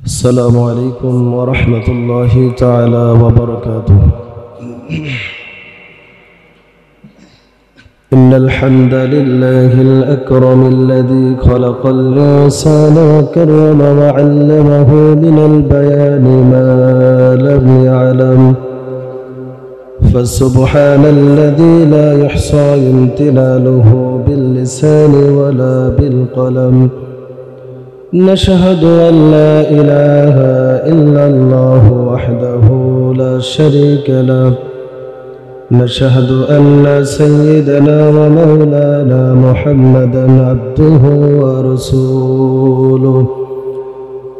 السلام عليكم ورحمة الله تعالى وبركاته. إن الحمد لله الأكرم الذي خلق الإنسان وكرم وعلمه من البيان ما لم يعلم، فسبحان الذي لا يحصى امتلاله باللسان ولا بالقلم. نشهد أن لا إله إلا الله وحده لا شريك له، نشهد أن سيدنا ومولانا محمدا عبده ورسوله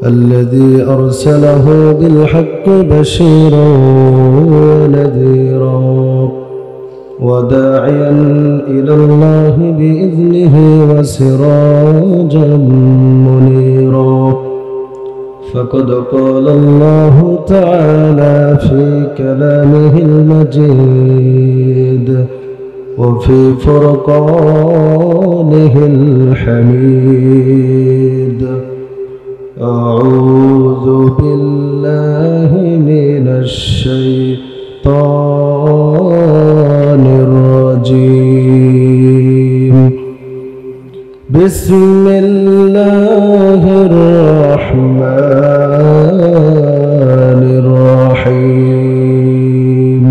الذي أرسله بالحق بشيرا ونذيرا وداعيا إلى الله بإذنه وسراجا منيرا. فقد قال الله تعالى في كلامه المجيد وفي فرقانه الحميد: أعوذ بالله من الشيطان الرجيم. بسم الله الرحمن الرحيم.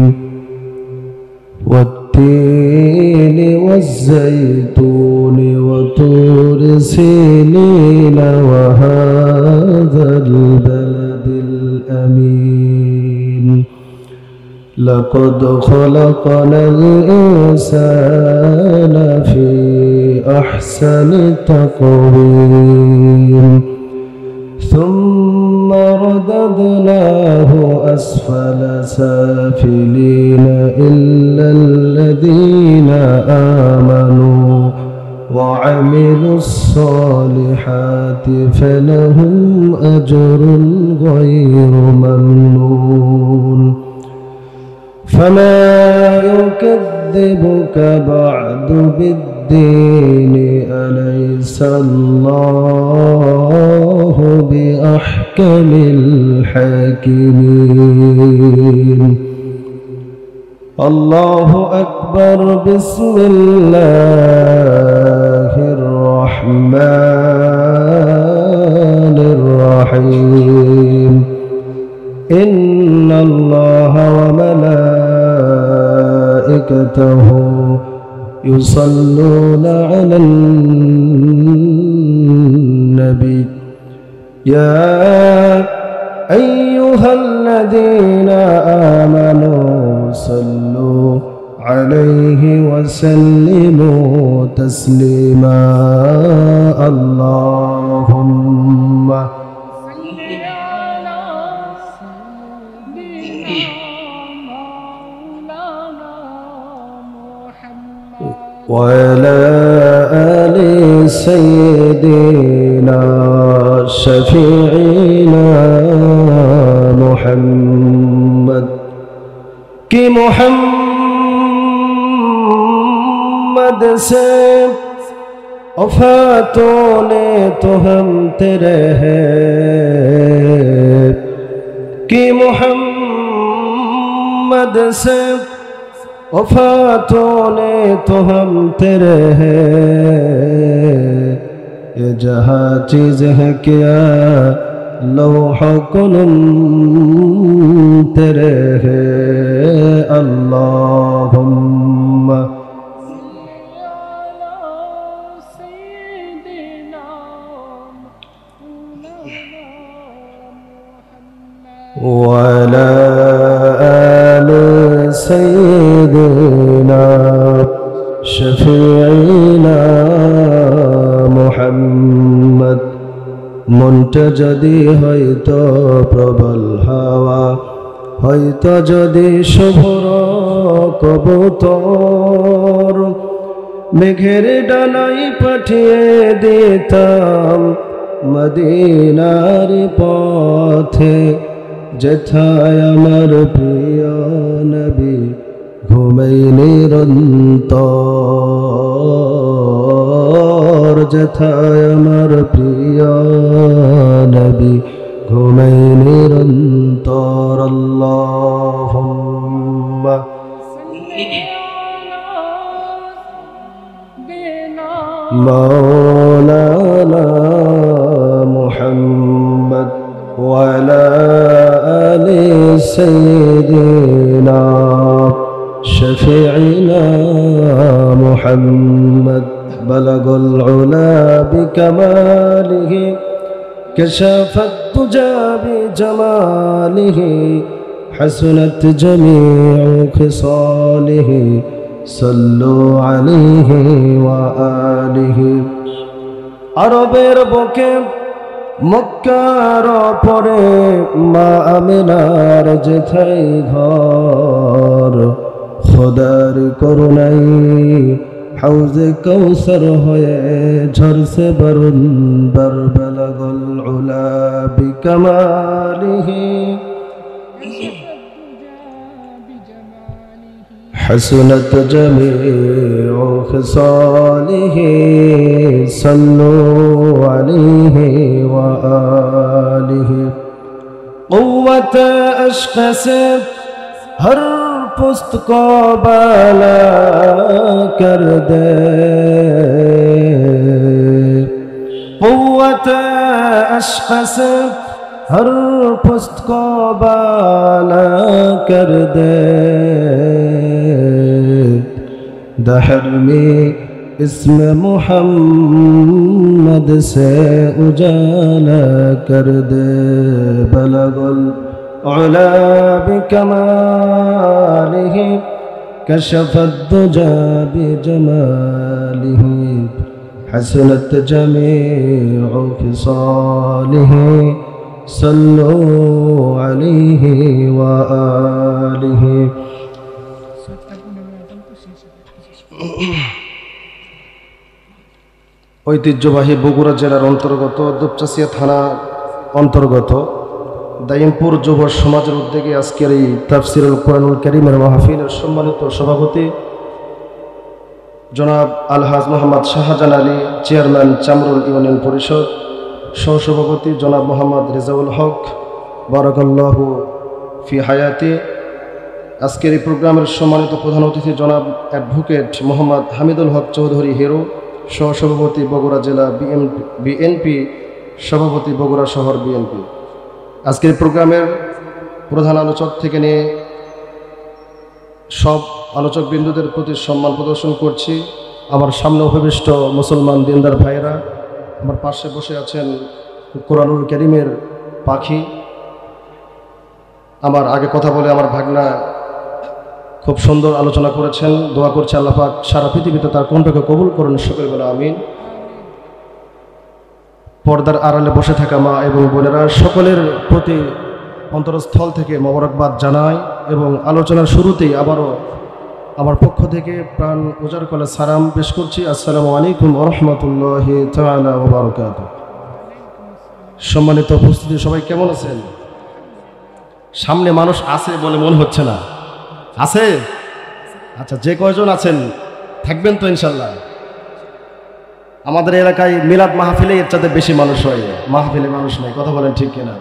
والتين والزيتون وطور سينين وهذا البلد الأمين. لقد خلقنا الإنسان في أحسن تقويم ثم رددناه أسفل سافلين إلا الذين آمنوا وعملوا الصالحات فلهم أجر غير ممنون. فما يكذبك بعد بالدين؟ أليس الله بأحكم الحاكمين؟ الله أكبر. بسم الله الرحمن الرحيم. إن الله وملائكته يصلون على النبي يا أيها الذين آمنوا صلوا عليه وسلموا تسليما. اللهم وعلى آل سيدنا شفيعنا محمد कि मोहम्मद से वफ़ातों ने तो हम तेरे हैं, कि मोहम्मद से वफ़ातों ने तो हम तेरे हैं। ये जहाँ चीज़ है क्या लौह कलम तेरे हैं। अल्लाहुम्मा वअला आलि सय्यिदिना शफीइना मुहम्मद। মনটা যদি হয়তো প্রবল হাওয়া, হয়তো যদি শুভ্র কবুতর, মেঘের ডানায় পাঠিয়ে দিতাম মদিনার পথে, যেথায় আমার প্রিয় নবী ঘুমাই নিরন্তর, যেথায় আমার প্রিয় নবী ঘুমাই নিরন্তর আল্লাহুম্মা مولانا محمد وعلى آل سيدنا شفيعنا محمد بلغ العلا بكماله كشف الدجى بجماله حسنت جميع خصاله صلوا عليه وآله আরবের বুকে মক্কার পরে মা আমিনার যেথায় ঘর খোদার করুণাই হাউজে কৌসর হয়ে ঝরসে বরুণ বার বলগল উলা বিকমালিহি حسنت جميع خصاله صلوا عليه وآله قوة أشخاص ہر پست کو بالا کر دے قوت اشخاص ہر پست کو بالا کر دے دہر میں اسم محمد سے اجالا کر دے بلغ العلا بکمالہ کشف الدجى بجمالہ حسنت جميع خصاله صلوا عليه وآله ঐতিহ্যবাহী বগুড়া জেলার অন্তর্গত দুপচাচিয়া থানা অন্তর্গত দাইমপুর যুব সমাজের উদ্যোগে আজকের এই তাফসিরুল কোরআনুল কারীমের মাহফিলের সম্মানিত সভাপতি জনাব আলহাজ মোহাম্মদ শাহজাহান আলী, চেয়ারম্যান চামরুল ইউনিয়ন পরিষদ, সহসভাপতি জনাব মোহাম্মদ রেজাউল হক বারাকাল্লাহু ফি হায়াতি। আজকের এই প্রোগ্রামের সম্মানিত প্রধান অতিথি জনাব অ্যাডভোকেট মোহাম্মদ হামিদুল হক চৌধুরী হিরো, সহসভাপতি বগুড়া জেলা বিএনপি, সভাপতি বগুড়া শহর বিএনপি। আজকের প্রোগ্রামের প্রধান আলোচক থেকে নিয়ে সব আলোচক বিন্দুদের প্রতি সম্মান প্রদর্শন করছি। আমার সামনে উপবিষ্ট মুসলমান দিনদার ভাইয়েরা, আমার পাশে বসে আছেন কোরআনুল কারীমের পাখি। আমার আগে কথা বলে আমার ভাগনা খুব সুন্দর আলোচনা করেছেন। দোয়া করছে আল্লাহ পাক সারা পৃথিবীতে তার কণ্ঠকে কবুল করুন, সকলে বলে আমিন। পর্দার আড়ালে বসে থাকা মা এবং বোনেরা, সকলের প্রতি অন্তরস্থল থেকে মোবারকবাদ জানাই এবং আলোচনার শুরুতেই আবারও আমার পক্ষ থেকে প্রাণ উজাড় করে সালাম পেশ করছি। আসসালামু আলাইকুম ওয়া রাহমাতুল্লাহি তাআলা ওয়া বারাকাতুহু। সম্মানিত উপস্থিতি, সবাই কেমন আছেন? সামনে মানুষ আছে বলে মনে হচ্ছে না, আছে? আচ্ছা, যে কয়জন আছেন থাকবেন তো ইনশাল্লাহ। আমাদের এলাকায় মিলাদ মাহফিলে এর চাইতে বেশি মানুষ হয়, মাহফিলে মানুষ নাই, কথা বলেন ঠিক কিনা?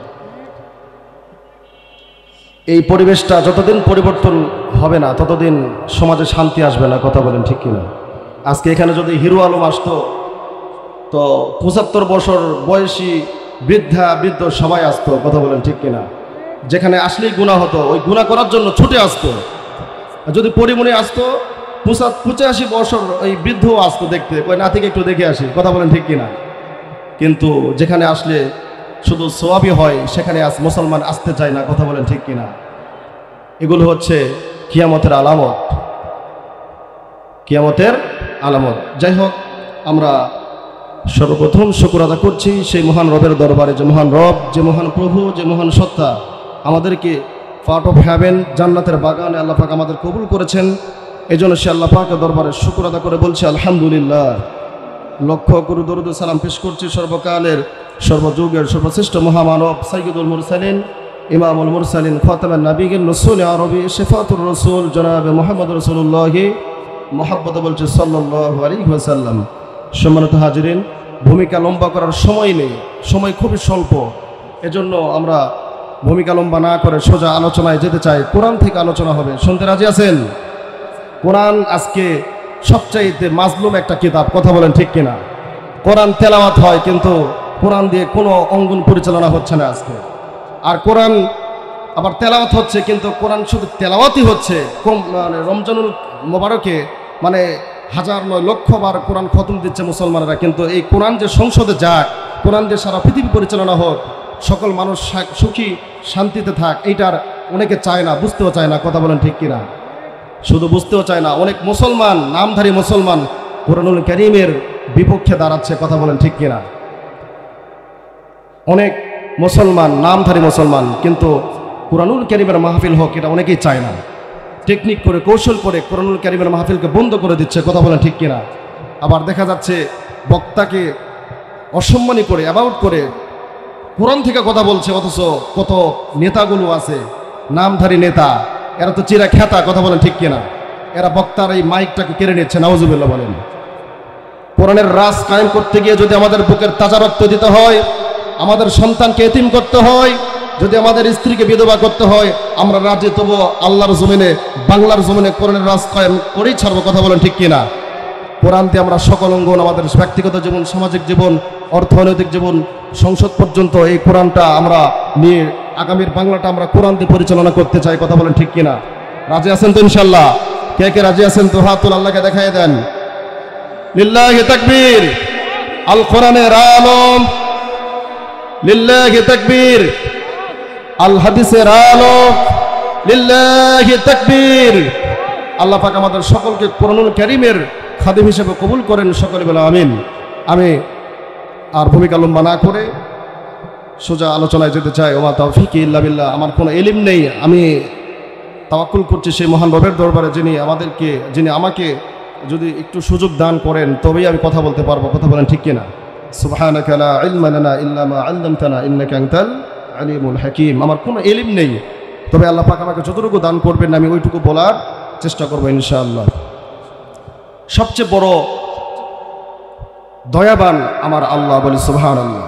এই পরিবেশটা যতদিন পরিবর্তন হবে না ততদিন সমাজে শান্তি আসবে না, কথা বলেন ঠিক কিনা? আজকে এখানে যদি হিরো আলম আসতো তো ৭৫ বছর বয়সী বৃদ্ধ সবাই আসতো, কথা বলেন ঠিক কিনা? যেখানে আসলেই গুনাহ হতো, ওই গুনাহ করার জন্য ছুটে আসতো। যদি পরিমণি আসতো ৮৫ বছর ওই বৃদ্ধও আসতো দেখতে, ওই নাতিকে একটু দেখে আসি, কথা বলেন ঠিক কিনা? কিন্তু যেখানে আসলে শুধু সোয়াবি হয় সেখানে মুসলমান আসতে চায় না, কথা বলেন ঠিক কিনা? এগুলো হচ্ছে কিয়ামতের আলামত, কিয়ামতের আলামত। যাই হোক, আমরা সর্বপ্রথম শুকর আদা করছি সেই মহান রবের দরবারে, যে মহান রব, যে মহান প্রভু, যে মহান সত্তা আমাদেরকে পার্ট অফ হ্যাভেন, জান্নাতের বাগানে আল্লাহ পাক আমাদের কবুল করেছেন। এই জন্য সে আল্লাহ পাকের দরবারে শুকর আদা করে বলছে আলহামদুলিল্লাহ। লক্ষ কোটি দরুদ সালাম পেশ করছি সর্বকালের সর্বযুগের সর্বশ্রেষ্ঠ মহামানব সাইয়্যিদুল মুরসালিন, ইমামুল মুরসালিন, খাতামুন নবিয়্যিন, রাসূল আরবি, শিফাতুর রাসূল জনাবে মুহাম্মদ রাসূলুল্লাহ, মুহাব্বত বলছে সাল্লাল্লাহু আলাইহি ওয়াসাল্লাম। সম্মানিত হাজিরিন, ভূমিকা লম্বা করার সময় নেই, সময় খুবই স্বল্প। এজন্য আমরা ভূমিকা লম্বা না করে সোজা আলোচনায় যেতে চাই। কোরআন থেকে আলোচনা হবে, শুনতে রাজি আছেন? কোরআন আজকে সবচাইতে মাজলুম একটা কিতাব, কথা বলেন ঠিক কিনা? কোরআন তেলাওয়াত হয় কিন্তু কোরআন দিয়ে কোনো অঙ্গন পরিচালনা হচ্ছে না আজকে। আর কোরআন আবার তেলাওয়াত হচ্ছে কিন্তু কোরআন শুধু তেলাওয়াতই হচ্ছে। মানে রমজানুল মোবারকে মানে হাজার নয় লক্ষ বার কোরআন খতম দিচ্ছে মুসলমানরা, কিন্তু এই কোরআন যে সংসদে যাক, কোরআন যে সারা পৃথিবী পরিচালনা হোক, সকল মানুষ সুখী শান্তিতে থাক, এইটার অনেকে চায় না, বুঝতেও চায় না, কথা বলেন ঠিক কিনা? শুধু বুঝতেও চায় না, অনেক মুসলমান, নামধারী মুসলমান কোরআনুল কারীমের বিপক্ষে দাঁড়াচ্ছে, কথা বলেন ঠিক কিনা? অনেক মুসলমান, নামধারী মুসলমান, কিন্তু কোরআনুল কারীমের মাহফিল হোক এটা অনেকেই চায় না। টেকনিক করে, কৌশল করে কোরআনুল কারীমের মাহফিলকে বন্ধ করে দিচ্ছে, কথা বলেন ঠিক কিনা? আবার দেখা যাচ্ছে বক্তাকে অসম্মানী করে, অ্যাবাউট করে কোরআন থেকে কথা বলছে, অথচ কত নেতাগুলো আছে, নামধারী নেতা, এরা তো চিরা খ্যাতা, কথা বলেন ঠিক কিনা? এরা বক্তার এই মাইকটাকে কেড়ে নিচ্ছে, নাউজুবিল্লাহ বলেন। কোরআনের রাজ কায়েম করতে গিয়ে যদি আমাদের বুকের তাজা রক্ত দিতে হয়, আমাদের সন্তানকে এতিম করতে হয়, যদি আমাদের স্ত্রীকে বিধবা করতে হয়, আমরা রাজি, তবু আল্লাহর জমিনে, বাংলার জমিনে কোরআনের রাজ কায়েম করেই ছাড়বো, কথা বলেন ঠিক কিনা? কোরআন দিয়ে আমরা সকল অঙ্গন, আমাদের ব্যক্তিগত জীবন, সামাজিক জীবন, অর্থনৈতিক জীবন, সংসদ পর্যন্ত এই কোরআনটা আমরা নিয়ে আগামীর বাংলাটা আমরা কোরআন দিয়ে পরিচালনা করতে চাই, কথা বলেন ঠিক কিনা? রাজি আছেন তো ইনশাল্লাহ? কে কে রাজি আছেন তো হাত তুলে আল্লাহকে দেখাই দেন। লিল্লাহি তাকবীর। আল কোরআনের আলম, লিল্লাহি তাকবীর। আল হাদিসের আলোক, লিল্লাহি তাকবীর। আল্লাহ পাক আমাদের সকলকে কোরআনুল কারীমের খাদিম হিসেবে কবুল করেন, সকলে বলে আমিন। আমি আর ভূমিকা লম্বা না করে সোজা আলোচনায় যেতে চাই। ওমা তাওফীকি ইল্লা বিল্লাহ। আমার কোনো ইলম নেই, আমি তাওয়াক্কুল করছি সেই মহান রবের দরবারে, যিনি আমাকে যদি একটু সুযোগ দান করেন তবেই আমি কথা বলতে পারবো, কথা বলেন ঠিক কিনা? সুবহানাকা লা ইলমা লানা ইল্লা মা আল্লামতানা ইন্নাকা আনতাল আলিমুল হাকীম। আমার কোনো ইলম নেই, তবে আল্লাহ পাক আমাকে যতটুকু দান করবেন আমি ওইটুকু বলার চেষ্টা করবো ইনশাআল্লাহ। সবচেয়ে বড় দয়াবান আমার আল্লাহ, বলি সুবহানাল্লাহ।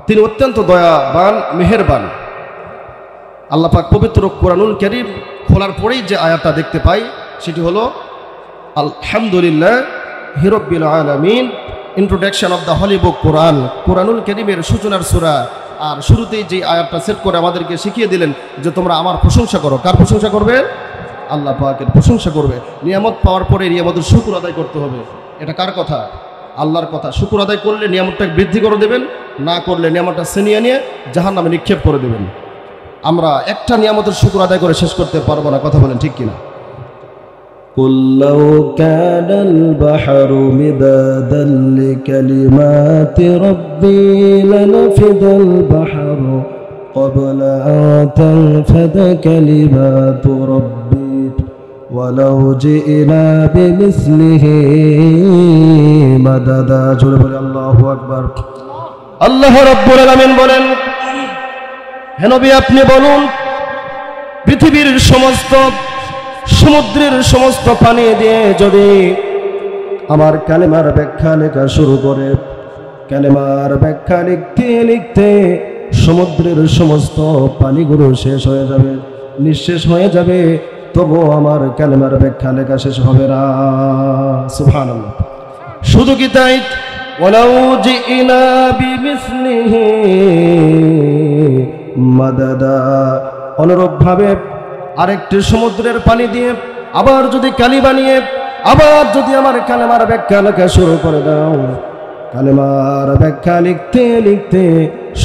তিনি অত্যন্ত দয়াবান, মেহেরবান। আল্লাহ পাক পবিত্র কোরআনুল কারীম খোলার পরেই যে আয়াতটা দেখতে পাই সেটি হলো আলহামদুলিল্লাহি রাব্বিল আলামিন, ইন্ট্রোডাকশন অফ দ্য হলি বুক কোরআন। কোরআনুল কারীমের সূচনার সূরা, আর শুরুতেই যে আয়াতটা সেট করে আমাদেরকে শিখিয়ে দিলেন যে তোমরা আমার প্রশংসা করো। কার প্রশংসা করবে? আল্লাহ পাকের প্রশংসা করবে। নিয়ামত পাওয়ার পরে নিয়ামতের শুকর আদায় করতে হবে। এটা কার কথা? আল্লাহর কথা। শুকর আদায় করলে নিয়ামতটাকে বৃদ্ধি করে দেবেন, না করলে নিয়ামতটা ছিনিয়ে নিয়ে জাহান্নামে নিক্ষেপ করে দেবেন। আমরা একটা নিয়ামতের শুকর আদায় করে শেষ করতে পারবো না, কথা বলেন ঠিক কিনা? قل لو كان البحر مدادا لكلمات ربي لنفد البحر قبل أن تنفد كلمات ربي ولو جئنا بمثله مددا। জোরে বলে আল্লাহু আকবার। আল্লাহ রাব্বুল আলামিন বলেন, হে নবী আপনি বলুন, পৃথিবীর সমস্ত, সমুদ্রের সমস্ত পানি দিয়ে যদি আমার কালেমার ব্যাখ্যা লেখা শুরু করে, কালেমার ব্যাখ্যা লিখতে লিখতে সমুদ্রের সমস্ত পানিগুলো শেষ হয়ে যাবে, নিঃশেষ হয়ে যাবে, তবু আমার কালেমার ব্যাখ্যা লেখা শেষ হবে না। সুবহানাল্লাহ। শুধু কি তাই? ওয়ালাউ জিনা বিমিসলিহি মাদাদা। অনুরূপভাবে আরেকটি সমুদ্রের পানি দিয়ে আবার যদি কালি বানিয়ে আবার যদি আমার কালেমার ব্যাখ্যা লেখা শুরু করে দাও, কালেমার ব্যাখ্যা লিখতে লিখতে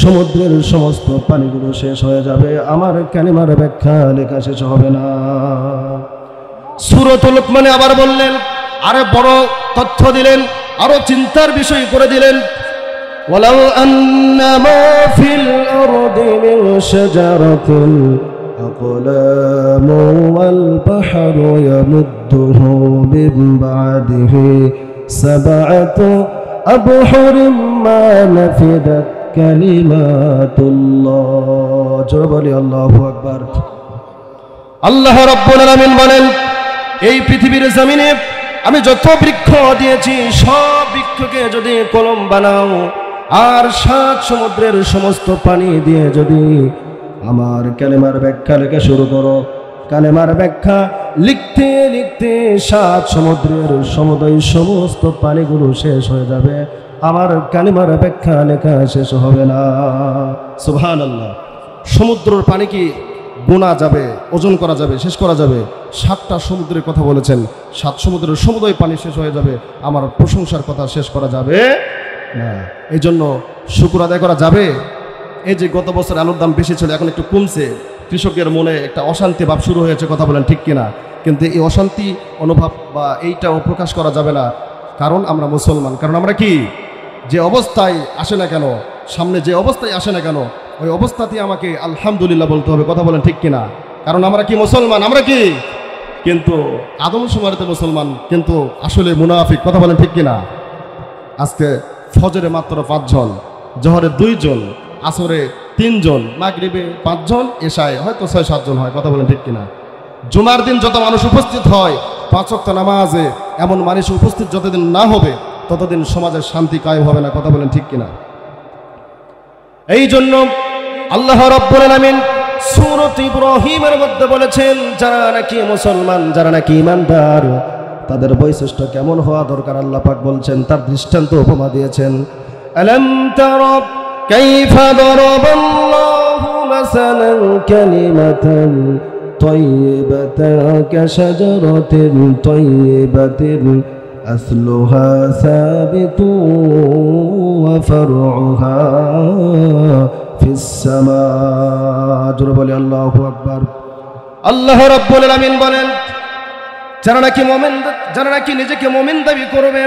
সমুদ্রের সমস্ত পানিগুলো শেষ হয়ে যাবে, আমার কালেমার ব্যাখ্যা লেখা শেষ হবে না। সূরাতুল লুকমানে আবার বললেন, আরে বড় তথ্য দিলেন, আরো চিন্তার বিষয় করে দিলেন। ওয়ালাউ আন্না মা ফিল আরদি মিন শাজারাতিন أقلام والبحر يمده من بعده 7 أبحر ما نفدت كلمات الله। জোরে আল্লাহু আকবার। আল্লাহ রাব্বুল আলামিন বলেন, এই পৃথিবীর জমিনে আমি যত বৃক্ষ দিয়েছি সব বৃক্ষকে যদি কলম বানাও, আর 7 সমুদ্রের সমস্ত পানি দিয়ে যদি আমার কালেমার ব্যাখ্যা লেখা শুরু করো, কালেমার ব্যাখ্যা লিখতে লিখতে 7 সমুদ্রের সমুদয় সমস্ত পানিগুলো শেষ হয়ে যাবে, আমার কালেমার ব্যাখ্যা লেখা শেষ হবে না। সুবহানাল্লাহ। সমুদ্রের পানি কি গোনা যাবে, ওজন করা যাবে, শেষ করা যাবে? 7টা সমুদ্রের কথা বলেছেন, 7 সমুদ্রের সমুদয় পানি শেষ হয়ে যাবে, আমার প্রশংসার কথা শেষ করা যাবে না। এই জন্য শুকর আদায় করা যাবে। এই যে গত বছর আলুর দাম বেশি ছিল, এখন একটু কমছে, কৃষকের মনে একটা অশান্তি ভাব শুরু হয়েছে, কথা বলেন ঠিক কিনা? কিন্তু এই অশান্তি অনুভব বা এইটাও প্রকাশ করা যাবে না, কারণ আমরা মুসলমান। কারণ আমরা কি, যে অবস্থায় আসে না কেন, সামনে যে অবস্থায় আসে না কেন, ওই অবস্থাতেই আমাকে আলহামদুলিল্লাহ বলতে হবে, কথা বলেন ঠিক কিনা? কারণ আমরা কি মুসলমান, আমরা কি কিন্তু আদমশুমারিতে মুসলমান, কিন্তু আসলে মুনাফিক, কথা বলেন ঠিক কিনা? আজকে ফজরে মাত্র 5 জন, জোহরে 2 জন, আসরে 3 জন, মাগরিবে 5 জন, এশায় হয়তো 6-7 জন হয়, কথা বলেন ঠিক কিনা? জুমার দিন যত মানুষ উপস্থিত হয় 5 ওয়াক্ত নামাজে, এমন মানুষ উপস্থিত যতদিন না হবে ততদিন সমাজের শান্তি কায়েম হবে না, কথা বলেন ঠিক কিনা? এই জন্য আল্লাহ রাব্বুল আলামিন সূরা ইব্রাহিমের মধ্যে বলেছেন, যারা নাকি মুসলমান, যারা নাকি ঈমানদার, তাদের বৈশিষ্ট্য কেমন হওয়া দরকার আল্লাহ পাক বলছেন, তার দৃষ্টান্ত উপমা দিয়েছেন। আলাম তারা কাইফা দারাবাল্লাহু মাসালান কালিমাতান তাইয়্যিবাতান কাশাজারাতিন তাইয়্যিবাতিন আসলুহা সাবিতুন ওয়া ফারউহা ফিস সামা। জোরে বলি আল্লাহু আকবার। আল্লাহ রাব্বুল আলামিন বলেন, যারা নাকি মুমিন, যারা নাকি নিজেকে মুমিন দাবি করবে,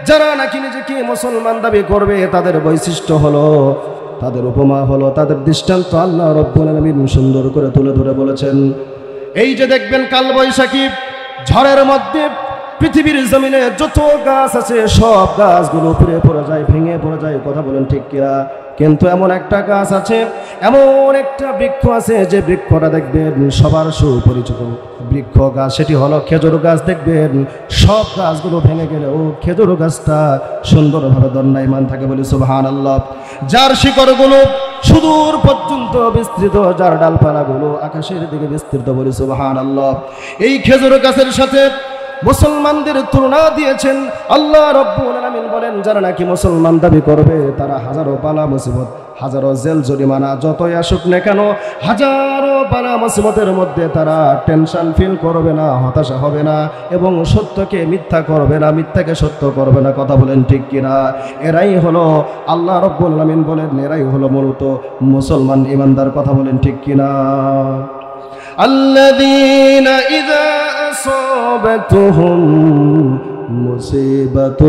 যারা নাকি নিজেকে মুসলমান দাবি করবে, তাদের বৈশিষ্ট্য হলো, তাদের উপমা হলো, তাদের দৃষ্টান্ত আল্লাহ রাব্বুল আলামিন সুন্দর করে তুলে ধরে বলেছেন। এই যে দেখবেন কাল বৈশাখী ঝড়ের মধ্যে পৃথিবীর জমিনে যত গাছ আছে সব গাছগুলো পুড়ে পড়ে যায়, ভেঙে পড়ে যায়, কথা বলেন ঠিক কিনা? কিন্তু এমন একটা গাছ আছে, এমন একটা বৃক্ষ আছে, যে বৃক্ষটা দেখবেন সবার সুপরিচিত বৃক্ষ গাছ, সেটি হলো খেজুর গাছ। দেখবেন সব গাছগুলো ভেঙে গেলেও খেজুর গাছটা সুন্দরভাবে দণ্ডায়মান থাকে, বলি সুবহানাল্লাহ। যার শিকড়গুলো সুদূর পর্যন্ত বিস্তৃত, যার ডালপালাগুলো আকাশের দিকে বিস্তৃত, বলি সুবহানাল্লাহ। এই খেজুর গাছের সাথে মুসলমানদের তুলনা দিয়েছেন আল্লাহ রাব্বুল আলামিন। বলেন, যারা নাকি মুসলমান দাবি করবে, তারা হাজারো বালা মুসিবত, হাজারো জেল জরিমানা যতই আসুক না কেন, হাজারো বালা মুসিবতের মধ্যে তারা টেনশন ফিল করবে না, হতাশা হবে না, এবং সত্যকে মিথ্যা করবে না, মিথ্যাকে সত্য করবে না, কথা বলেন ঠিক কিনা? এরাই হলো আল্লাহ রাব্বুল আলামিন বলেন, এরাই হলো মূলত মুসলমান ঈমানদার, কথা বলেন ঠিক কিনা? الذين إذا أصابتهم مصيبة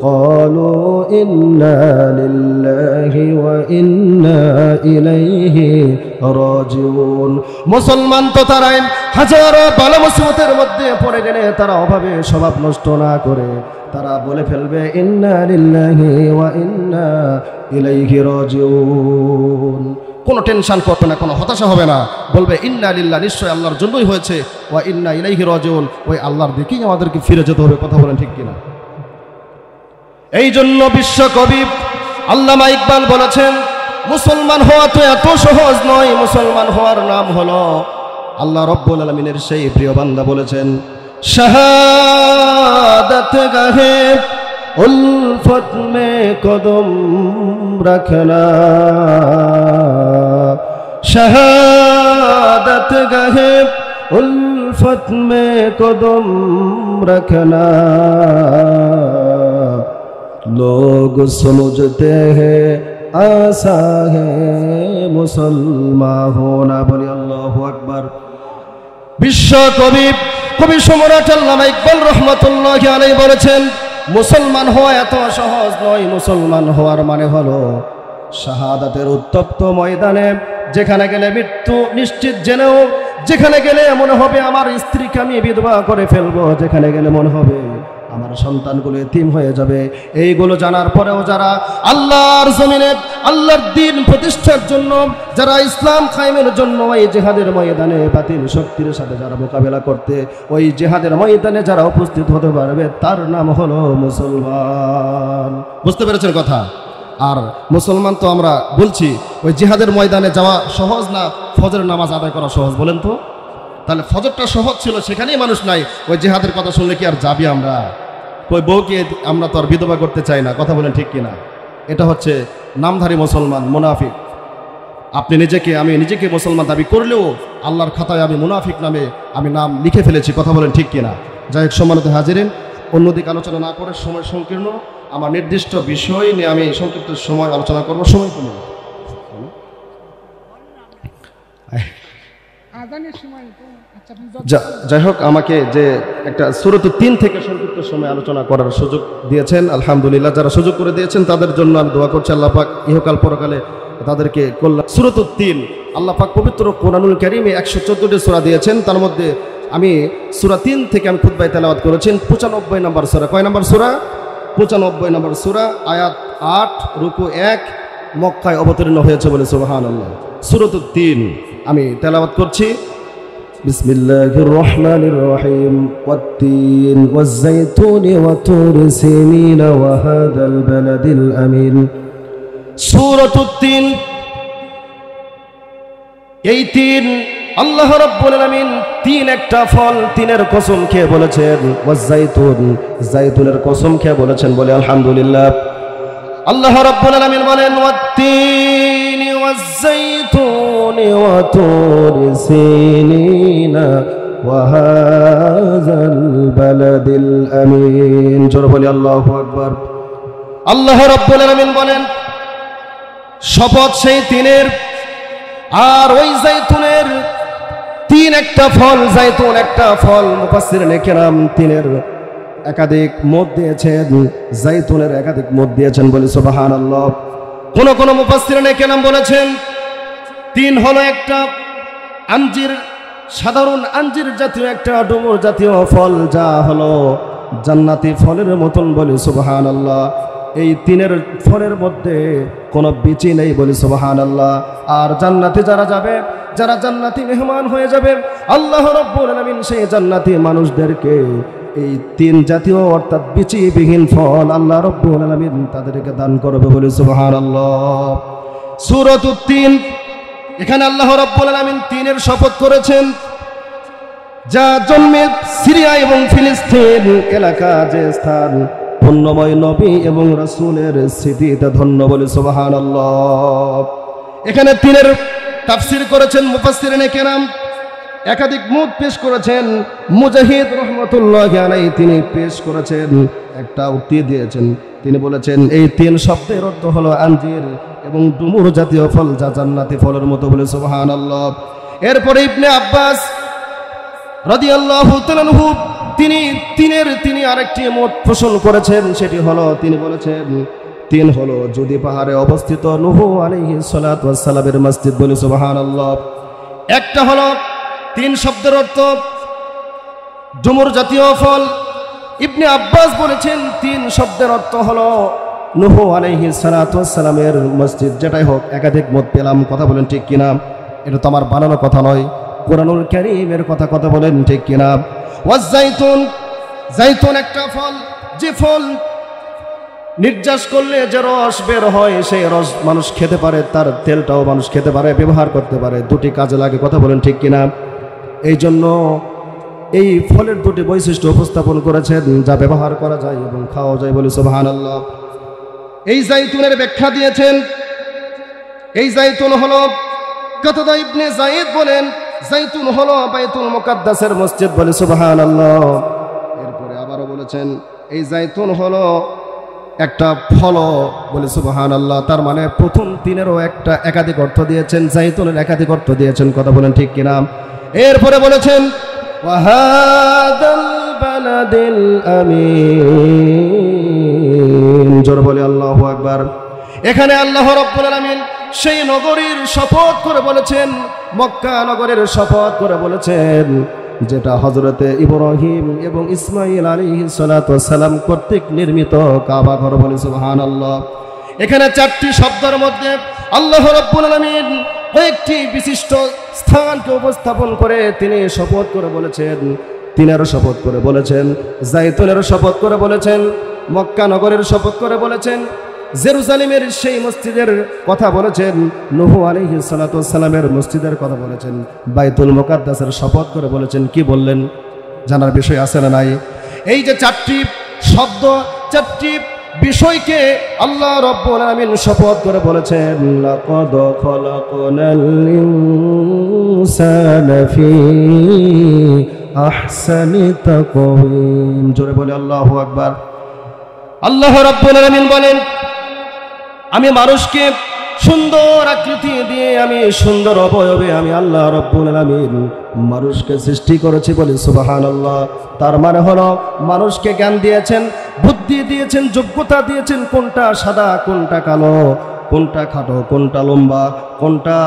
قالوا إنا لله وإنا إليه راجعون। মুসলমান তো তারাই হাজারো বালা মুসিবতের মধ্যে পড়ে গেলে তারা অভাবে স্বভাব নষ্ট না করে তারা বলে ফেলবে, ইন্না লিল্লাহি ওয়া ইন্না ইলাইহি রাজিউন। কোনো টেনশন করবে না, কোনো হতাশা হবে না, বলবে ইন্না লিল্লাহ, নিশ্চয় আল্লাহর জন্যই হয়েছে, ওয়া ইন্না ইলাইহি রাজিউন, ওই আল্লাহর দিকেই আমাদেরকে ফিরে যেতে হবে, কথা বলেন ঠিক কিনা? এই জন্য বিশ্বকবি আল্লামা ইকবাল বলেছেন, মুসলমান হওয়া তো এত সহজ নয়, মুসলমান হওয়ার নাম হলো আল্লাহ রাব্বুল আলামিনের সেই প্রিয় বান্দা বলেছেন, শাহাদাত গাহে उल्फत में कदम रखना, शहादत गहे उल्फत में कदम रखना, लोग समझते हैं आसा है मुसलमान होना, बोले अल्लाहु अकबर। विश्व कवि कवि सम्राट আল্লামা ইকবাল রহমাতুল্লাহি আলাইহি বলেছেন, মুসলমান হওয়া এত সহজ নয়, মুসলমান হওয়ার মানে হলো শাহাদাতের উত্তপ্ত ময়দানে যেখানে গেলে মৃত্যু নিশ্চিত জেনেও, যেখানে গেলে মনে হবে আমার স্ত্রীকে আমি বিধবা করে ফেলবো, যেখানে গেলে মনে হবে আমার সন্তানগুলো এতিম হয়ে যাবে, এইগুলো জানার পরেও যারা আল্লাহর জমিনে আল্লাহর দ্বীন প্রতিষ্ঠার জন্য, যারা ইসলাম কায়েমের জন্য ওই জিহাদের ময়দানে বাতিল শক্তির সাথে যারা মোকাবেলা করতে ওই জিহাদের ময়দানে যারা উপস্থিত হতে পারবে, তার নাম হলো মুসলমান। বুঝতে পেরেছেন কথা? আর মুসলমান তো আমরা বলছি ওই জিহাদের ময়দানে যাওয়া সহজ না ফজরের নামাজ আদায় করা সহজ, বলেন তো? তাহলে ফজরটা সহজ ছিল, সেখানেই মানুষ নাই, ওই জিহাদের কথা শুনলে কি আর যাবি আমরা? ওই বউকে আমরা তো আর বিধবা করতে চাই না, কথা বলেন ঠিক কিনা? এটা হচ্ছে নামধারী মুসলমান, মুনাফিক। আপনি নিজেকে, আমি নিজেকে মুসলমান দাবি করলেও আল্লাহর খাতায় আমি মুনাফিক নামে আমি নাম লিখে ফেলেছি, কথা বলেন ঠিক কিনা? যাই হোক, সম্মানিত হাজিরিন, অন্যদিকে আলোচনা না করে, সময় সংকীর্ণ, আমার নির্দিষ্ট বিষয় নিয়ে আমি সংক্ষিপ্ত সময় আলোচনা করবো। সময় কমে যাই হোক, আমাকে যে একটা সূরাতুত তিন থেকে সংক্ষিপ্ত সময় আলোচনা করার সুযোগ দিয়েছেন, আলহামদুলিল্লাহ। যারা সুযোগ করে দিয়েছেন তাদের জন্য আমি দোয়া করছি, আল্লাহ পাক ইহকাল পরকালে তাদেরকে কল্যাণ। সূরাতুত তিন, আল্লাহ পাক পবিত্র কোরআনুল কারীমে 114টি সূরা দিয়েছেন, তার মধ্যে আমি সূরা 3 থেকে আমি খুতবায় তেলাওয়াত করেছি 95 নম্বর সূরা। কয় নম্বর সূরা? 95 নম্বর সূরা, আয়াত 8, রুকু 1, মক্কায় অবতীর্ণ হয়েছে বলে সুবহানাল্লাহ। সূরাতুত তিন আমি তেলাওয়াত করছি। বিসমিল্লাহির রহমানির রহিম। ওয়াত-তিন ওয়াজ-যাইতুনি ওয়া তুরি সিনিন ওয়া হাদাল বালাদিল আমিন। সূরাতুত তিন, এই তিন আল্লাহ রাব্বুল আলামিন তিন একটা ফল, তিনের কসম খেয়ে বলেছেন। ওয়াজ-যাইতুন, যাইতুনের কসম খেয়ে বলেছেন বলে আলহামদুলিল্লাহ। আল্লাহ রাব্বুল আলামিন বলেন ওয়াত-তিনি ওয়াজ-যাইতুনি ওয়া তুরি সিনিনা ওয়া হাযাল বালাদিল আমিন। জোরে বলি আল্লাহু আকবার। আল্লাহ রাব্বুল আলামিন বলেন শপথ সেই তিনের আর ওই জাইতুনের। তিন একটা ফল, জাইতুন একটা ফল। মুফাসসিরিনে কেরাম তিনের একাধিক মত দিয়েছেন, জাইতুনের একাধিক মত দিয়েছেন বলি সুবহানাল্লাহ। কোন কোন মুফাসসিরিনে কেরাম বলেছেন তিন হলো একটা আঞ্জির, সাধারণ আঞ্জির জাতীয় একটা ডুমুর জাতীয় ফল, যা হলো জান্নাতি ফলের মতন বলি সুবহানাল্লাহ। এই তিনের ফলের মধ্যে কোনো বিচি নেই বলি সুবহানাল্লাহ। আর জান্নাতে যারা যাবে, যারা জান্নাতি মেহমান হয়ে যাবে, আল্লাহ রাব্বুল আলামিন সেই জান্নাতি মানুষদেরকে এই তিন জাতীয় অর্থাৎ বিচিবিহীন ফল আল্লাহ রাব্বুল আলামিন তাদেরকে দান করবে বলি সুবহানাল্লাহ। সূরাতুত তিন, এখানে আল্লাহ রাব্বুল আলামিন তিনের শপথ করেছেন, যা জন্মে সিরিয়া এবং ফিলিস্তিন এলাকা, যে স্থান পুণ্যময় নবী এবং রাসূলের স্মৃতিতে ধন্য বলে সুবহানাল্লাহ। এখানে তিনের তাফসীর করেছেন মুফাসসিরিনে কেরাম, একাধিক মত পেশ করেছেন। মুজাহিদ রাহমাতুল্লাহি আলাইহি তিনি পেশ করেছেন, একটা উক্তি দিয়েছেন। তিনি বলেছেন এই তিন শব্দের অর্থ হলো আঞ্জির এবং ডুমুর জাতীয় ফল, যা জান্নাতি ফলের মতো বলে সুবহানাল্লাহ। এরপরে ইবনে আব্বাস রাদিয়াল্লাহু তাআলা আনহু তিনি আরেকটি মত পোষণ করেছেন, সেটি হলো তিনি বলেছেন তিন হলো যদি পাহাড়ে অবস্থিত নূহ আলাইহিস সালাতু ওয়াস সালামের মসজিদ বলে সুবহানাল্লাহ। একটা হলো তিন শব্দের অর্থ ডুমুর জাতীয় ফল। ইবনে আব্বাস বলেছেন তিন শব্দের অর্থ হলো নূহ আলাইহিস সালাতু ওয়াস সালামের মসজিদ। যেটাই হোক, একাধিক মত পেলাম, কথা বলেন ঠিক কিনা? এটা তো আমার বানানো কথা নয়, কোরআনুল কারীমের কথা বলেন ঠিক কিনা? ওয়াজ-যাইতুন, যাইতুন একটা ফল, যে ফল নির্যাস করলে যে রস বের হয়, সেই রস মানুষ খেতে পারে, তার তেলটাও মানুষ খেতে পারে, ব্যবহার করতে পারে, দুটি কাজে লাগে, কথা বলেন ঠিক কিনা? এই জন্য এই ফলের দুটি বৈশিষ্ট্য উপস্থাপন করেছেন, যা ব্যবহার করা যায় এবং খাওয়া যায় বলে সুবহানাল্লাহ। এই যাইতুনের ব্যাখ্যা দিয়েছেন, এই যাইতুন হলো, কাতাদা ইবনে যায়েদ বলেন যাইতুন হলো বাইতুল মুকাদ্দাসের মসজিদ বলে সুবহানাল্লাহ। এরপরে আবারও বলেছেন এই যাইতুন হলো একটা ফল বলে সুবহানাল্লাহ। তার মানে প্রথম তিনেরও একটা একাধিক অর্থ দিয়েছেন, যাইতুনের একাধিক অর্থ দিয়েছেন, কথা বলেন ঠিক কিনা? এরপরে বলেছেন ওয়া হাদাল বালাদিল আমিন। জোরে বলে আল্লাহু আকবার। এখানে আল্লাহ রাব্বুল আলামিন সেই নগরীর শপথ করে বলেছেন, মক্কা নগরের শপথ করে বলেছেন, যেটা হযরতে ইব্রাহিম এবং ইসমাঈল আলাইহিস সালাতু ওয়াস সালাম কর্তৃক নির্মিত কাবা ঘর বলে সুবহানাল্লাহ। এখানে চারটি শব্দের মধ্যে আল্লাহ রাব্বুল আলামিন কয়েকটি বিশিষ্ট স্থানকে উপস্থাপন করে তিনি শপথ করে বলেছেন। তিনের শপথ করে বলেছেন, যাইতুনের শপথ করে বলেছেন, মক্কা নগরের শপথ করে বলেছেন, জেরুজালেমের সেই মসজিদের কথা বলেছেন, নূহ আলাইহিস সালাতু ওয়াস সালামের মসজিদের কথা বলেছেন, বাইতুল মুকাদ্দাসের শপথ করে বলেছেন। কি বললেন জানার বিষয় আছে না নাই? এই যে চারটি শব্দ, চারটি বিষয়কে আল্লাহ রাব্বুল আলামিন শপথ করে বলেছেন, লাকাদ খলাকনাল ইনসানা ফি আহসানি তাকওয়িম। জোরে বলে আল্লাহু আকবার। আল্লাহ রাব্বুল আলামিন বলেন, আমি মানুষকে সুন্দর আকৃতি দিয়ে, আমি সুন্দর অবয়বে আমি আল্লাহ রাব্বুল আলামিন মানুষকে সৃষ্টি করেছি। বলি সুবহানাল্লাহ। তার মানে হলো মানুষকে জ্ঞান দিয়েছেন, বুদ্ধি দিয়েছেন, যোগ্যতা দিয়েছেন, কোনটা সাদা কোনটা কালো, কোনটা খাটো কোনটা লম্বা, কোনটা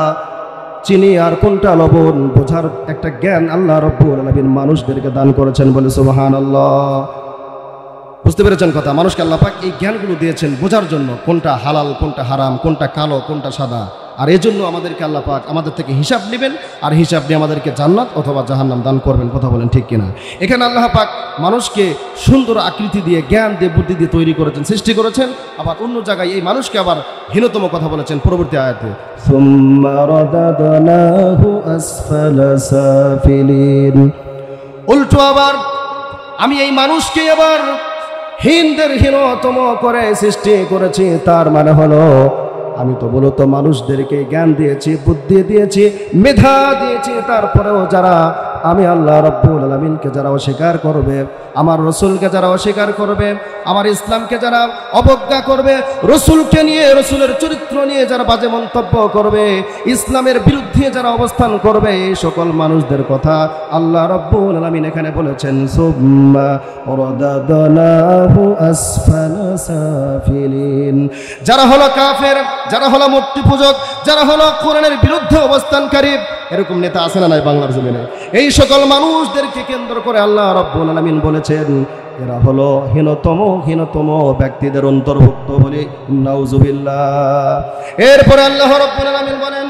চিনি আর কোনটা লবণ বোঝার একটা জ্ঞান আল্লাহ রাব্বুল আলামিন মানুষদেরকে দান করেছেন। বলি সুবহানাল্লাহ। বুঝতে পেরেছেন কথা? মানুষকে আল্লাহ পাক এই জ্ঞানগুলো দিয়েছেন বোঝার জন্য, কোনটা হালাল কোনটা হারাম, কোনটা কালো কোনটা সাদা। আর এজন্য আমাদেরকে আল্লাহ পাক আমাদের থেকে হিসাব নেবেন, আর হিসাব নিয়ে আমাদেরকে জান্নাত অথবা জাহান্নাম দান করবেন। কথা বলেন ঠিক কিনা? এখানে আল্লাহ পাক মানুষকে সুন্দর আকৃতি দিয়ে, জ্ঞান দিয়ে, বুদ্ধি দিয়ে তৈরি করেছেন, সৃষ্টি করেছেন। আবার অন্য জায়গায় এই মানুষকে আবার হীনতম কথা বলেছেন পরবর্তী আয়াতে, সুম্মা রাদাদনাহু আসফালা সাফিলিন। উল্টো আবার আমি এই মানুষকে আবার হীনদের হীনতম করে সৃষ্টি করেছি। তার মানে হলো আমি তো মূলত মানুষদেরকে জ্ঞান দিয়েছি, বুদ্ধি দিয়েছি, মেধা দিয়েছি। তারপরেও যারা আমি আল্লাহ রাব্বুল আলামিনকে যারা অস্বীকার করবে, আমার রসুলকে যারা অস্বীকার করবে, আমার ইসলামকে যারা অবজ্ঞা করবে, রসুলকে নিয়ে, রসুলের চরিত্র নিয়ে যারা বাজে মন্তব্য করবে, ইসলামের বিরুদ্ধে যারা অবস্থান করবে, এই সকল মানুষদের কথা আল্লাহ রাব্বুল আলামিন এখানে বলেছেন, সুম্মা রাদাদনাহু আসফালা সাফিলিন। যারা হলো কাফের, যারা হলো মূর্তি পূজক, যারা হলো কোরআনের বিরুদ্ধে অবস্থানকারী, এরকম নেতা আছে না নাই বাংলার জমিনে? এই সকল মানুষদেরকে কেন্দ্র করে আল্লাহ রাব্বুল আলামিন বলেছেন এরা হলো হীনতম ব্যক্তিদের অন্তর্ভুক্ত। বলে নাউজুবিল্লাহ। এরপরে আল্লাহ রাব্বুল আলামিন বলেন,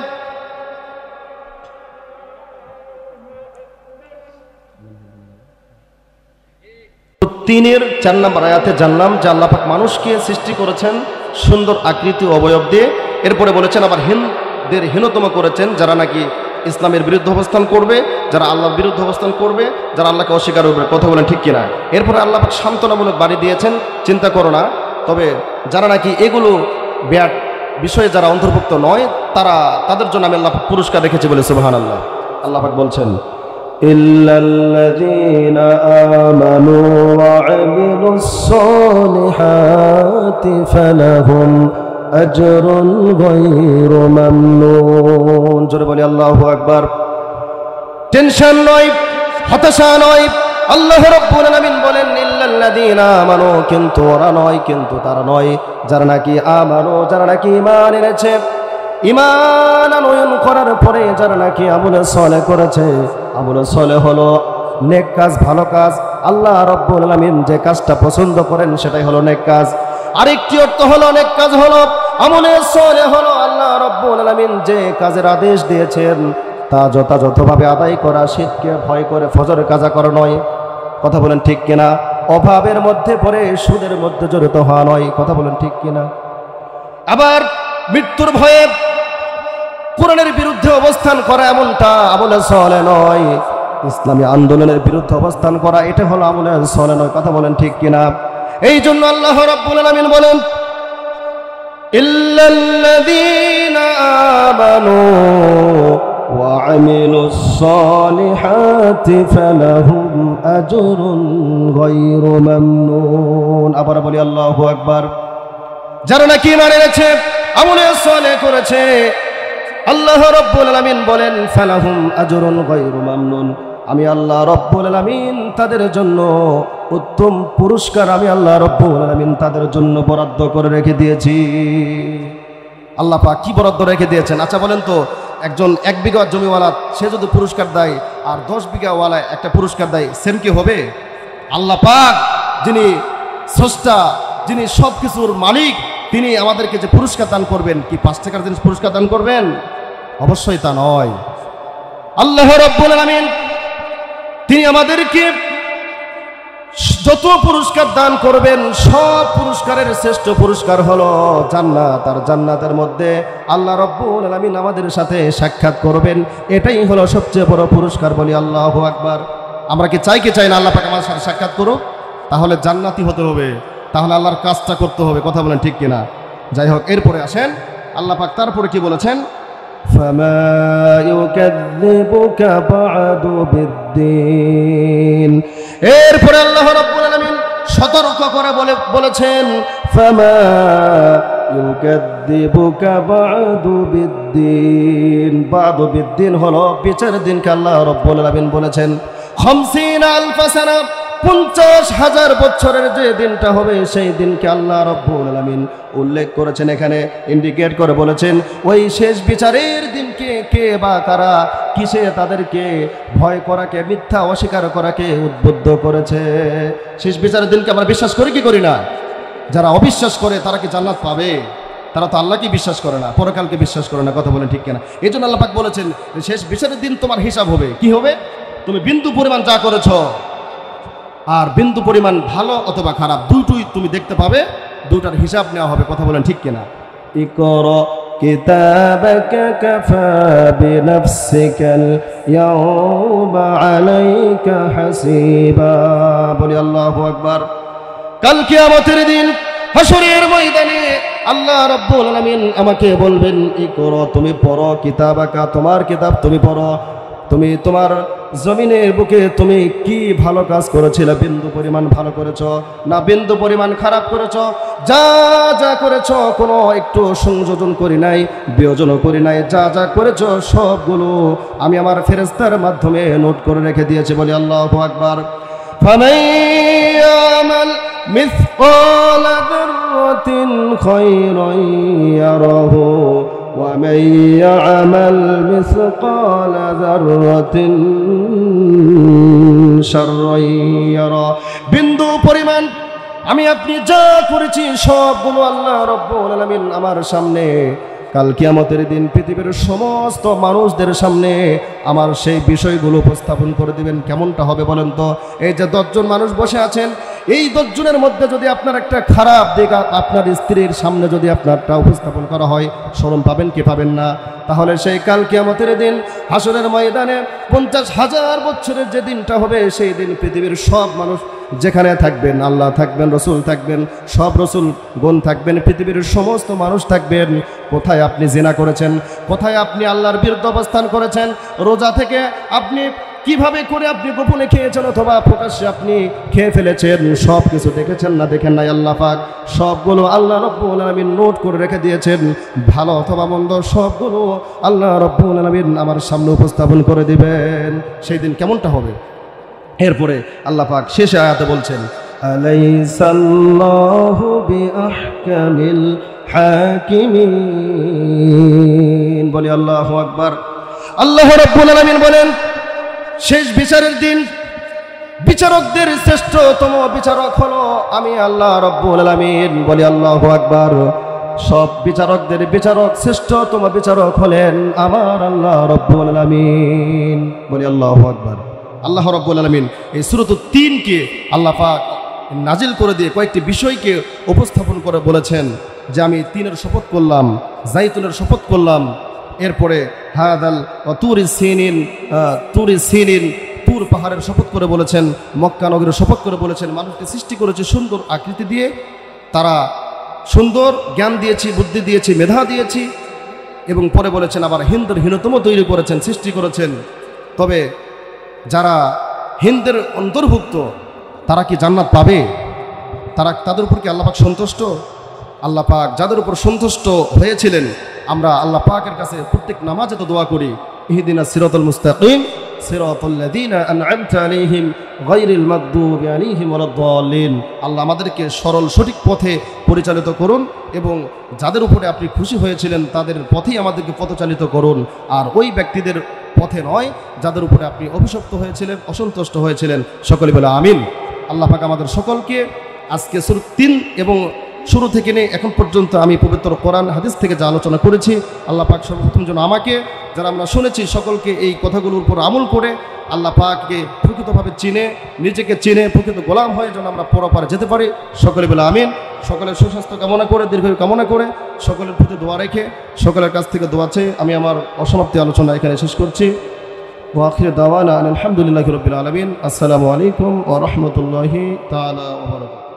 তিনের 4 নম্বর আয়াতে জানলাম যে আল্লাহ পাক মানুষকে সৃষ্টি করেছেন সুন্দর আকৃতি অবয়ব দিয়ে। এরপরে বলেছেন আবার হীনদের হীনতম করেছেন, যারা নাকি ইসলামের বিরুদ্ধে অবস্থান করবে, যারা আল্লাহর বিরুদ্ধে অবস্থান করবে, যারা আল্লাহকে অস্বীকার করবে। কথা বলেন ঠিক কিনা? এরপরে আল্লাহ পাক সান্ত্বনামূলক বাণী দিয়েছেন, চিন্তা করো না। তবে যারা নাকি এগুলো ব্যাড বিষয়ে যারা অন্তর্ভুক্ত নয়, তাদের জন্য আমি আল্লাহ পুরস্কার রেখেছি। বলে সুবহানাল্লাহ। আল্লাহ পাক বলছেন, ইল্লাল্লাযীনা আমানু ওয়া আমিলুস সালিহাতি ফালাহুম আজরুন গায়রু মামনুন। জোরে বলি আল্লাহু আকবার। টেনশন নয়, হতাশা নয়। আল্লাহ রাব্বুল আলামিন বলেন ইল্লাল্লাযীনা আমানু, কিন্তু ওরা নয়, কিন্তু তারা নয় যারা নাকি আমানু, যারা নাকি ঈমান এনেছে, ঈমান আনয়ন করার পরে যারা নাকি আমলে সালেহ করেছে। আমলে সালেহ হলো নেক কাজ, ভালো কাজ। আল্লাহ রাব্বুল আলামিন যে কাজটা পছন্দ করেন সেটাই হলো নেক কাজ। আরেকটি অর্থ হলো নেক কাজ হলো আমলে সালেহ, হলো আল্লাহ রাব্বুল আলামিন যে কাজের আদেশ দিয়েছেন তা যথাযথভাবে আদায় করা, শীতকে ভয় করে ফজর কাজা করা নয়। কথা বলেন ঠিক কিনা? অভাবের মধ্যে পড়ে সুদের মধ্যে জড়িত হওয়া নয়। কথা বলেন ঠিক কিনা? আবার মৃত্যুর ভয়ে কোরআনের বিরুদ্ধে অবস্থান করা, এমনটা আমলে সালেহ নয়। ইসলামী আন্দোলনের বিরুদ্ধে অবস্থান করা, এটা হলো আমলে সালেহ নয়। কথা বলেন ঠিক কিনা? এই জন্য আল্লাহ রাব্বুল আলামিন বলেন ইল্লাল্লাযীনা আমানু ওয়া আমিলুস সালিহাতি ফালাহুম আজরুন গায়রু মামনুন। আবার বলি আল্লাহু আকবার। যারা নাকি ঈমান এনেছে, আমলে সালেহ করেছে, আল্লাহ রাব্বুল আলামিন বলেন ফালাহুম আজরুন গায়রু মামনুন। আমি আল্লাহ রাব্বুল আলামিন তাদের জন্য উত্তম পুরস্কার আমি আল্লাহ রাব্বুল আলামিন তাদের জন্য বরাদ্দ করে রেখে দিয়েছি। আল্লাহ পাক কি বরাদ্দ রেখে দিয়েছেন? আচ্ছা বলেন তো, একজন 1 বিঘা জমিওয়ালা সে যদি পুরস্কার দেয় আর 10 বিঘাওয়ালা একটা পুরস্কার দেয়, সেম কি হবে? আল্লাহ পাক যিনি স্রষ্টা, যিনি সব কিছুর মালিক, তিনি আমাদেরকে যে পুরস্কার দান করবেন, কি 5 টাকার জিনিস পুরস্কার দান করবেন? অবশ্যই তা নয়। আল্লাহ রাব্বুল আলামিন তিনি আমাদেরকে যত পুরস্কার দান করবেন সব পুরস্কারের শ্রেষ্ঠ পুরস্কার হলো জান্নাত। আর জান্নাতের মধ্যে আল্লাহ রাব্বুল আলামিন আমাদের সাথে সাক্ষাৎ করবেন, এটাই হলো সবচেয়ে বড় পুরস্কার। বলি আল্লাহু আকবার। আমরা কি চাই না আল্লাহ পাক আমাদের সাথে সাক্ষাৎ করুক? তাহলে জান্নাতি হতে হবে, তাহলে আল্লাহর কাজটা করতে হবে। কথা বলেন ঠিক কিনা? যাই হোক, এরপরে আসেন আল্লাহ পাক তারপরে কি বলেছেন, فما يكذبك بعد بالدين। এরপরে আল্লাহ রাব্বুল আলামিন সতর্ক করে বলেছেন ফামা ইউকাযযিবুকা বা'দু বিদ্দিন। বা'দু বিদ্দিন হলো বিচারের দিনকে আল্লাহ রাব্বুল আলামিন বলেছেন 50 আলফ সানা, 50,000 বছরের যে দিনটা হবে সেই দিনকে আল্লাহ রাব্বুল আলামিন উল্লেখ করেছেন, এখানে ইন্ডিকেট করে বলেছেন ওই শেষ বিচারের দিনকে কে বা কারা কিসে তাদেরকে ভয় করাকে, মিথ্যা অস্বীকার করাকে উদ্বুদ্ধ করেছে। শেষ বিচারের দিনকে আমরা বিশ্বাস করি কি করি না? যারা অবিশ্বাস করে তারা কি জান্নাত পাবে? তারা তো আল্লাহকে বিশ্বাস করে না, পরকালকে বিশ্বাস করে না। কথা বলেন ঠিক কিনা? এই জন্য আল্লাহ পাক বলেছেন শেষ বিচারের দিন তোমার হিসাব হবে। কি হবে? তুমি বিন্দু পরিমাণ যা করেছো আর বিন্দু পরিমাণ ভালো অথবা খারাপ দুটোই তুমি দেখতে পাবে, দুটার হিসাব নেওয়া হবে। কথা বলেন ঠিক কিনা? ইকরা কিতাবাকা কাফা বিনাফসিকাল ইয়াওমা আলাইকা হাসিবা। বলি আল্লাহু আকবার। কাল কিয়ামতের দিন হাসরের ময়দানে আল্লাহ রাব্বুল আলামিন আমাকে বলবেন ইকরা, তুমি পড়ো, কিতাবাকা, তোমার কিতাব তুমি পড়ো। তুমি তোমার জমিনের বুকে তুমি কি ভালো কাজ করেছিলে? বিন্দু পরিমাণ ভালো করেছো না বিন্দু পরিমাণ খারাপ করেছো? যা যা করেছো কোনো একটু সংযোজন করি নাই, বিয়োজনও করি নাই। যা যা করেছো সবগুলো আমি আমার ফেরেশতার মাধ্যমে নোট করে রেখে দিয়েছি। বলি আল্লাহু আকবার। ফামান ইয়ামাল মিসকালা যাররাতিন খায়রান ইয়ারাহু ومن يعمل مثقال ذرة شرا يره। বিন্দু পরিমাণ আমি আপনি যা করেছি সবগুলো আল্লাহ রাব্বুল আলামিন আমার সামনে কাল কিয়ামতের দিন পৃথিবীর সমস্ত মানুষদের সামনে আমার সেই বিষয়গুলো উপস্থাপন করে দিবেন। কেমনটা হবে বলেন তো? এই যে 10 জন মানুষ বসে আছেন, এই 10 জনের মধ্যে যদি আপনার একটা খারাপ দিক আপনার স্ত্রীর সামনে যদি আপনারটা উপস্থাপন করা হয়, শরম পাবেন কি পাবেন না? তাহলে সেই কাল কিয়ামতের দিন হাসরের ময়দানে 50,000 বছরের যে দিনটা হবে সেই দিন পৃথিবীর সব মানুষ যেখানে থাকবেন, আল্লাহ থাকবেন, রসুল থাকবেন, সব রসুল গণ থাকবেন, পৃথিবীর সমস্ত মানুষ থাকবেন। কোথায় আপনি জিনা করেছেন, কোথায় আপনি আল্লাহর বিরুদ্ধে অবস্থান করেছেন, রোজা থেকে আপনি কিভাবে করে আপনি গোপনে খেয়েছেন অথবা প্রকাশ্যে আপনি খেয়ে ফেলেছেন, সব কিছু দেখেছেন না দেখেন নাই আল্লাহ পাক সবগুলো আল্লাহ রাব্বুল আলামিন নোট করে রেখে দিয়েছেন। ভালো অথবা মন্দ সবগুলো আল্লাহ রাব্বুল আলামিন আমার সামনে উপস্থাপন করে দিবেন। সেই দিন কেমনটা হবে? এরপরে আল্লাহ পাক শেষে আয়াতে বলছেন আলাইসাল্লাহু বিআহকামিল হাকিমিন। বলি আল্লাহু আকবার। আল্লাহ রাব্বুল আলামিন বলেন শেষ বিচারের দিন বিচারকদের শ্রেষ্ঠতম বিচারক হলো আমি আল্লাহ রাব্বুল আলামিন। বলি আল্লাহু আকবার। সব বিচারকদের বিচারক শ্রেষ্ঠতম বিচারক হলেন আমার আল্লাহ রাব্বুল আলামিন। বলি আল্লাহু আকবার। আল্লাহ রাব্বুল আলামিন এই সূরাতুত তিনকে আল্লাহ পাক নাজিল করে দিয়ে কয়েকটি বিষয়কে উপস্থাপন করে বলেছেন যে আমি তিনের শপথ করলাম, জাইতুনের শপথ করলাম, এরপরে হাদাল তুরি সিনিন তুর পাহাড়ের শপথ করে বলেছেন, মক্কা নগরের শপথ করে বলেছেন মানুষকে সৃষ্টি করেছে সুন্দর আকৃতি দিয়ে, তারা সুন্দর জ্ঞান দিয়েছি, বুদ্ধি দিয়েছি, মেধা দিয়েছি, এবং পরে বলেছেন আবার হিন্দের হীনতম তৈরি করেছেন, সৃষ্টি করেছেন। তবে যারা হিন্দের অন্তর্ভুক্ত তারা কি জান্নাত পাবে? তাদের উপর কি আল্লাহ পাক সন্তুষ্ট? আল্লাহ পাক যাদের উপর সন্তুষ্ট হয়েছিলেন আমরা আল্লাহ পাকের কাছে প্রত্যেক নামাজে তো দোয়া করি ইহদিনাস সিরাতাল মুস্তাকিম সিরাতাল্লাযীনা আন'আমতা আলাইহিম গায়রিল মাগদুবি আলাইহিম ওয়ালাদ-দাল্লিন। আল্লাহ আমাদেরকে সরল সঠিক পথে পরিচালিত করুন এবং যাদের উপরে আপনি খুশি হয়েছিলেন তাদের পথেই আমাদেরকে পথচালিত করুন, আর ওই ব্যক্তিদের পথে নয় যাদের উপরে আপনি অভিশপ্ত হয়েছিলেন, অসন্তুষ্ট হয়েছিলেন। সকলে বলে আমিন। আল্লাহ পাক আমাদের সকলকে আজকে সূরা 3 এবং শুরু থেকে নিয়ে এখন পর্যন্ত আমি পবিত্র কোরআন হাদিস থেকে যা আলোচনা করেছি, আল্লাহ পাক সর্বপ্রথম যেন আমাকে, যারা আমরা শুনেছি সকলকে এই কথাগুলোর উপর আমল করে আল্লাহ পাককে প্রকৃতভাবে চিনে, নিজেকে চিনে প্রকৃত গোলাম হয়ে যেন আমরা পরপারে যেতে পারি। সকলে বলে আমিন। সকলের সুস্বাস্থ্য কামনা করে, দীর্ঘায়ু কামনা করে, সকলের প্রতি দোয়া রেখে, সকলের কাছ থেকে দোয়া চেয়ে আমি আমার অসমাপ্তি আলোচনা এখানে শেষ করছি। ওয়াখির দাওয়ানা আলহামদুলিল্লাহি রাব্বিল আলামিন। আসসালামু আলাইকুম ওয়া রাহমাতুল্লাহি তাআলা ওয়া বারাকাতুহু।